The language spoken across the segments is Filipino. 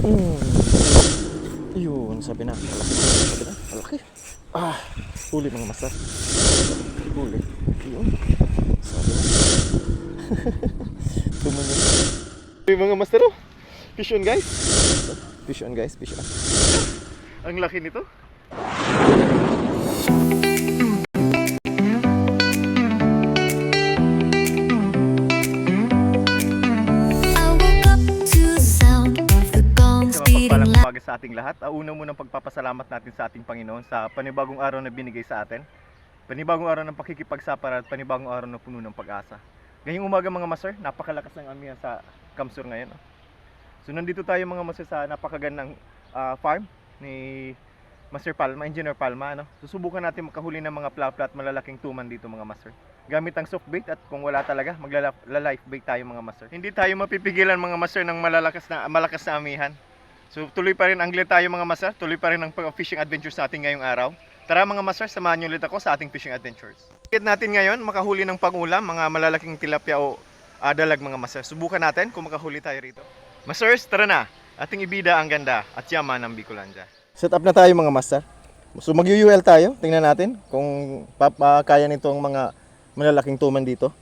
Mm. Yun, sabi na. Malaki. Sabi na, malaki. Ah, huli mga master. Huli. Yun. Sabi na. Tumunod. Yung mga master, oh. Fish on, guys. Fish on, guys. Fish on. Ang laki nito. Umaga sa ating lahat. Una munang pagpapasalamat natin sa ating Panginoon sa panibagong araw na binigay sa atin. Panibagong araw ng pakikipagsapara at panibagong araw na puno ng pag-asa. Ngayong umaga mga master, napakalakas ng amihan sa Kamsur ngayon. So nandito tayo mga master sa napakagandang farm ni Master Palma, Engineer Palma. Susubukan natin makahuli ng mga plapla at malalaking tuman dito mga master. Gamit ang soft bait at kung wala talaga, magla-life bait tayo mga master. Hindi tayo mapipigilan mga master ng malakas na amihan. So tuloy pa rin angler tayo mga master, tuloy pa rin ang fishing adventures natin ngayong araw. Tara mga master, samahan niyo ulit ako sa ating fishing adventures. Target natin ngayon, makahuli ng pangulam, mga malalaking tilapia o dalag mga master. Subukan natin kung makahuli tayo rito. Masters, tara na! Ating ibida ang ganda at yaman ng Bicolandia. Set up na tayo mga master. So mag-UUL tayo, tingnan natin kung kaya nito ang mga malalaking tuman dito.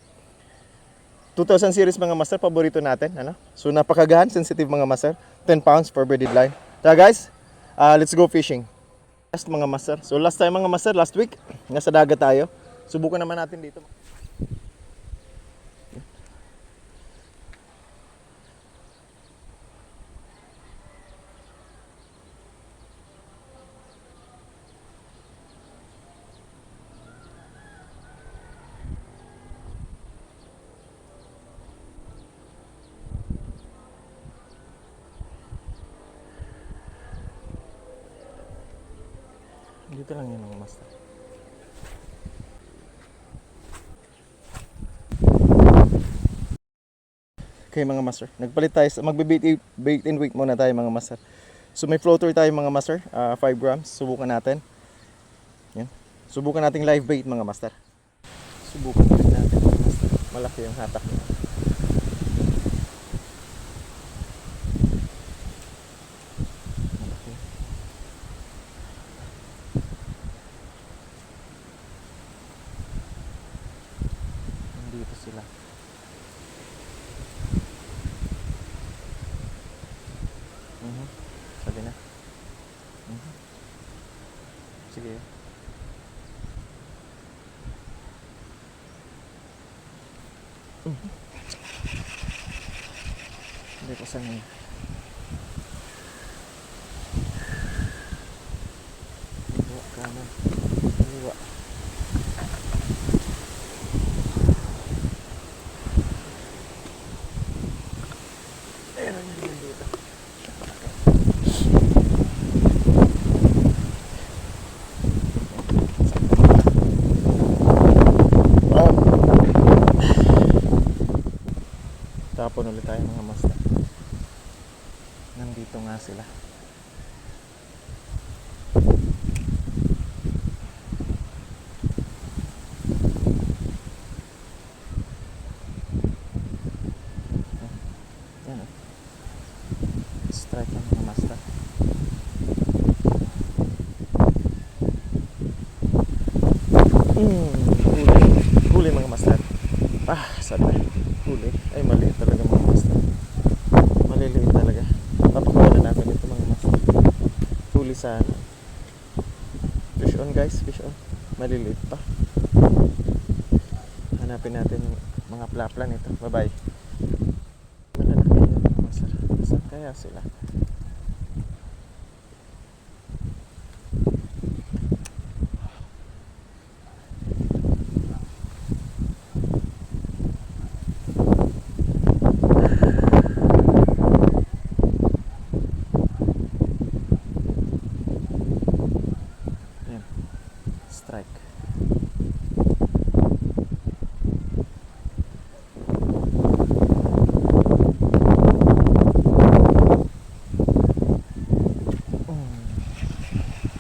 2000 series mga master, paborito natin. So napakagahan, sensitive mga master. 10 pounds for bearded line. Tara guys, let's go fishing. Last mga master. So last time mga master, last week, nasa dagat tayo. Subukan naman natin dito. Dito lang yun mga master. Okay mga master, nagpalit tayo, magbe-bait and weight muna tayo mga master. So may floater tayo mga master, 5 grams, subukan natin. Yan. Subukan nating live bait mga master. Subukan natin mga master, malaki yung hatak niya. Dito sila. Sabi na. Sige. Hindi ko sanay. Liwa kanan. Liwa. Tapon ulit tayo mga master. Nandito nga sila. Yan. Strike lang mga master. Huli mga master. Sabi na. Huli. Ay maliit talaga mga master. Maliliit talaga. Papakuha na natin ito mga master. Huli sana. Fish on guys, fish on. Maliliit pa. Hanapin natin yung mga plapla nito. Bye bye. Malalaki yun mga master. Saan kaya sila? Strike.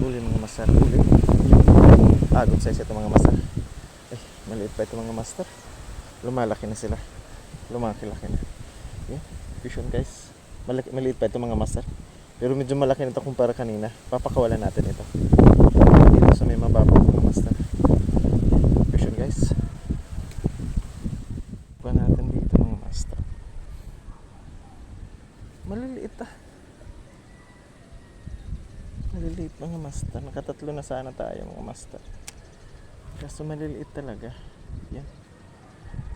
Huli mga master, huli. Good size ito mga master. Maliit pa ito mga master. Lumalaki na sila. Lumaki-laki na. Yeah, fish on guys. Maliit pa ito mga master. Pero medyo malaki nito kumpara kanina. Papakawalan natin ito. Dito sa may mababaw mga master. Fishon guys. Pa natin dito mga master. Maliliit ah. Maliliit mga master. Nakatatlo na sana tayo mga master. Kaso maliliit talaga. Yan.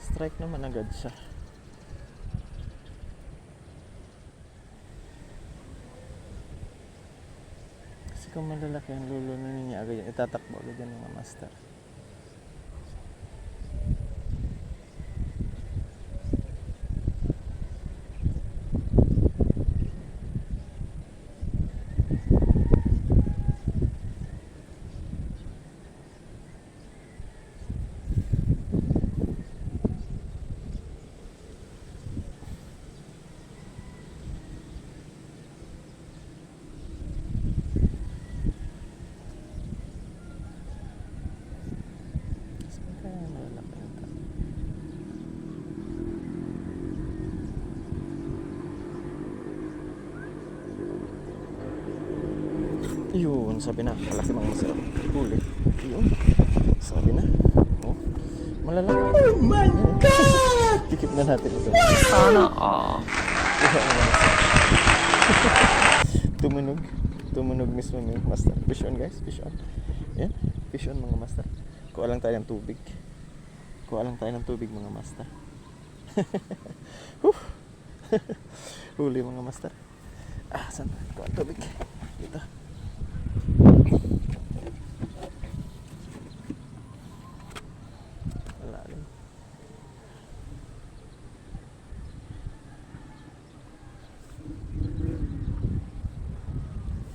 Strike naman agad siya. Kasi kung malalaki ang lulununin niya agad yan, itatakbo agad yan mga master. Yun, sabi na, malaki mga masarap. Huli. Yun, sabi na. Oh, malalaki. Oh my God! Tikip na natin ito. Sana all. Tumunog. Tumunog mismo yung master. Fish on guys, fish on. Yan, fish on mga master. Kuha lang tayo ng tubig. Kuha lang tayo ng tubig mga master. Huli mga master. Ah, saan? Kuha ang tubig. Dito. Malalim.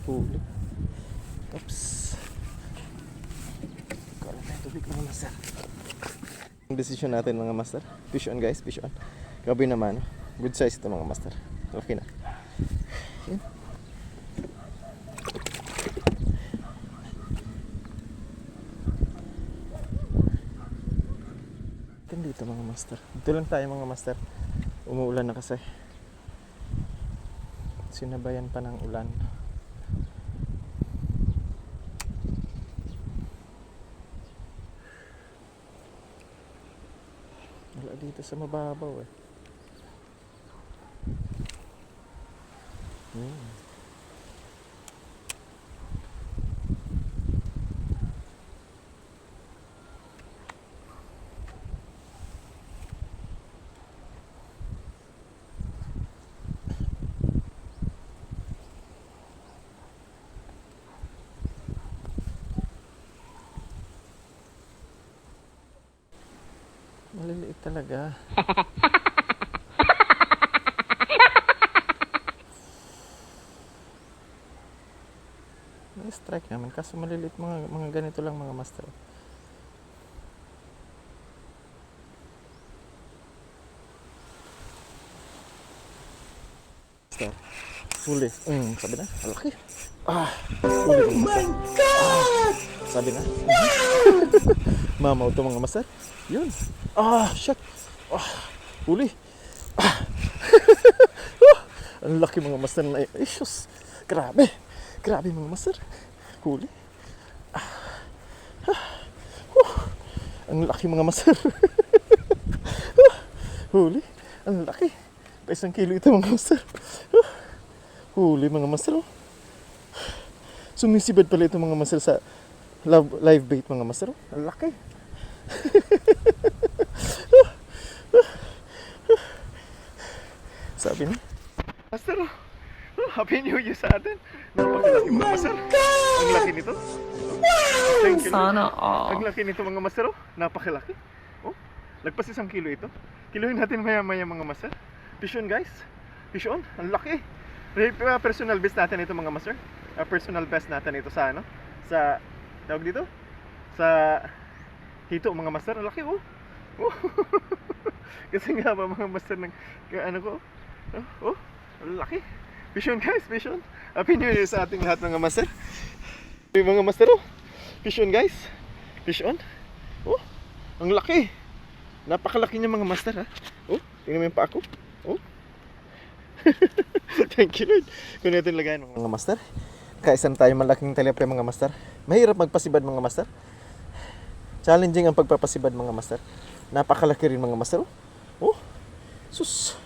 Huli. Oops. Kuha lang tayo tubig mga master. Ang decision natin mga master. Fish on guys, fish on. Gabi naman. Good size ito mga master. Okay na. Yan. Dito mga master. Dito lang tayo mga master. Umuulan na kasi. Sinabayan pa ng ulan. Wala dito sa mababaw eh. Maliliit talaga. May strike naman kaso maliliit mga ganito lang mga master. Master. Huli. Sabi na. Malaki. Huli mga master. Oh my God! Sabi na. Mamaw to mga master. Yun. Shit. Huli. Ang laki mga master na issues. Grabe. Grabe mga master. Huli. Ang laki mga master. Huli. Ang laki. Pa 1 kilo ito mga master. Huli mga master. Sumisibad pala ito mga master sa live bait mga master. Ang laki. Sabi na master, happy new year sa atin. Napakalaki mga master. Ang laki nito. Thank you. Sana all. Ang laki nito mga master. Napakalaki. Lagpas 1 kilo ito. Kilohin natin maya maya mga master. Fish on guys. Fish on. Ang laki. Personal best natin ito mga master. Personal best natin ito sa ano? Sa tawag dito? Sa hito mga master. Ang laki Kasi nga ba mga master ng ano ko? Ang laki. Fish on guys, fish on. Happy New Year sa ating lahat mga master. Mga master fish on guys. Fish on. Ang laki. Napakalaki niya mga master ha. Tingnan mo yung pa ako. Thank you, Lord. Kung natin lagayan mga master. Kaisan tayo malaking tilapia mga master. Mahirap magpasibad mga master. Challenging ang pagpapasibad mga master. Napakalaki rin mga master. Oh, sus.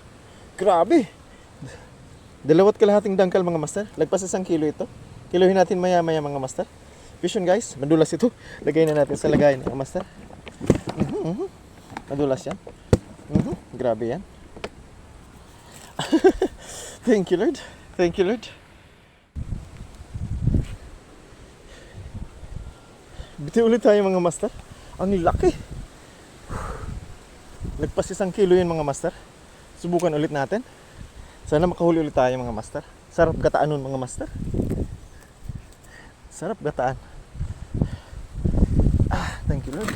Grabe. 2 kalahating dangkal mga master. Lagpas 1 kilo ito. Kiluhin natin maya-maya mga master. Vision guys, madulas ito. Lagay na natin sa lagayan mga master. Madulas yan. Grabe yan. Thank you Lord. Thank you Lord. Biti ulit tayo mga master. Ang laki. Lagpas 1 kilo yun mga master. Subukan ulit natin. Sana makahuli ulit tayo mga master. Sarap gataan nun mga master. Sarap gataan. Thank you Lord.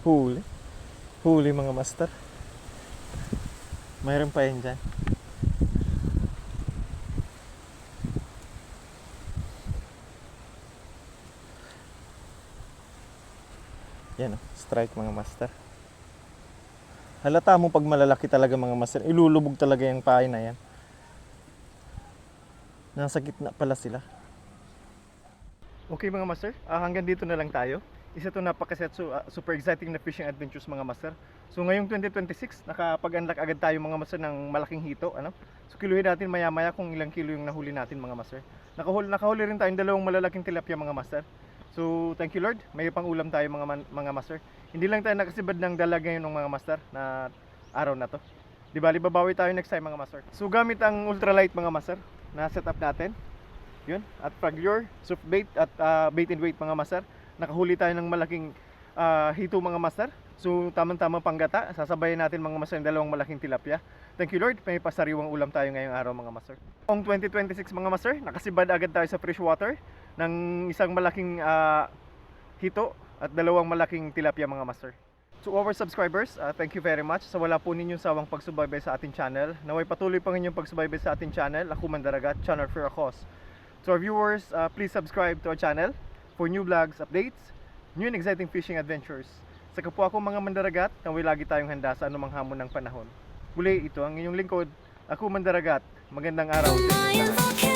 Huli. Huli mga master. Mayroon pa yan dyan. Yan o, strike mga master. Halata mo pag malalaki talaga mga master. Ilulubog talaga yung pain na yan. Nasa gitna pala sila. Okay mga master, hanggang dito na lang tayo. Isa to napakaset super exciting na fishing adventures mga master. So ngayong 2026, nakapag-unlock agad tayo mga master ng malaking hito. So kiluhin natin maya-maya kung ilang kilo yung nahuli natin mga master. Nakahuli rin tayong 2 malalaking tilapia mga master. So thank you Lord, may pang ulam tayo mga master. Hindi lang tayo nakasibad ng dalag ngayon ng mga master na araw na to. Di bali babawi tayo next time mga master. So gamit ang ultralight mga master na setup natin. Yun, at frog lure, soft bait at bait and weight mga master. Nakahuli tayo ng malaking hito mga master. So tamang-tamang panggata, sasabayan natin mga master ng 2 malaking tilapia. Thank you Lord, may pasariwang ulam tayo ngayong araw mga master. Noong 2026 mga master, nakasibad agad tayo sa freshwater ng isang malaking hito at 2 malaking tilapia mga master. To our subscribers, thank you very much sa wala po ninyong sawang pagsubaybay sa ating channel. Naway patuloy pa inyong pagsubaybay sa ating channel, Ako Mandaragat, channel for a cause. To our viewers, please subscribe to our channel for new vlogs, updates, new and exciting fishing adventures. Sa kapwa ko mga mandaragat, naway lagi tayong handa sa anumang hamon ng panahon. Muli, ito ang inyong lingkod, Ako Mandaragat. Magandang araw sa inyo lahat.